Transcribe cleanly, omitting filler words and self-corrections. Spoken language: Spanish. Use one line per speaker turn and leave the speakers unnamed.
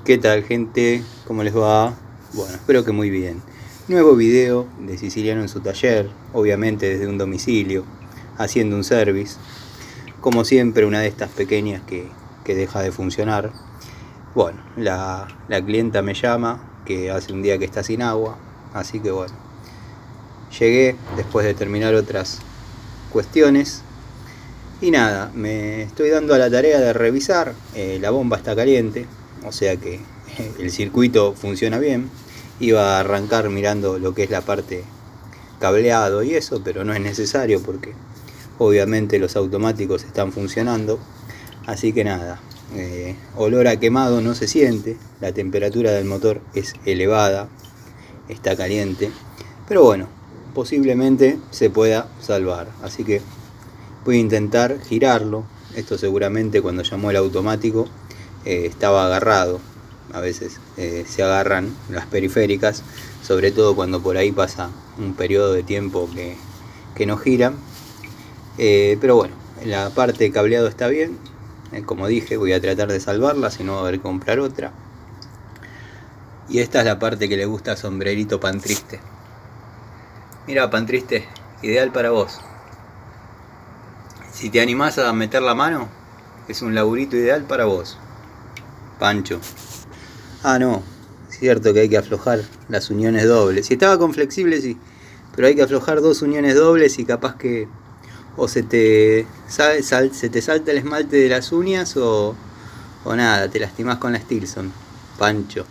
¿Qué tal, gente? ¿Cómo les va? Bueno, espero que muy bien. Nuevo video de Siciliano en su taller, obviamente desde un domicilio, haciendo un service. Como siempre, una de estas pequeñas que deja de funcionar. Bueno, la clienta me llama, que hace un día que está sin agua, así que bueno. Llegué después de terminar otras cuestiones. Y nada, me estoy dando a la tarea de revisar, la bomba está caliente, o sea que el circuito funciona bien. Iba a arrancar mirando lo que es la parte cableado y eso, pero no es necesario porque obviamente los automáticos están funcionando. Así que nada, olor a quemado no se siente, la temperatura del motor es elevada, está caliente, pero bueno, posiblemente se pueda salvar. Así que voy a intentar girarlo. Esto seguramente cuando llamó el automático estaba agarrado. A veces se agarran las periféricas, sobre todo cuando por ahí pasa un periodo de tiempo que no gira. Pero bueno, la parte de cableado está bien. Como dije, voy a tratar de salvarla, si no va a haber que comprar otra. Y esta es la parte que le gusta a Sombrerito Pan Triste. Mira, Pan Triste, ideal para vos. Si te animás a meter la mano, es un laburito ideal para vos, Pancho. Ah, no, cierto que hay que aflojar las uniones dobles. Si estaba con flexible, sí, pero hay que aflojar 2 uniones dobles y capaz que o se te salta el esmalte de las uñas o nada, te lastimás con la Stilson, Pancho.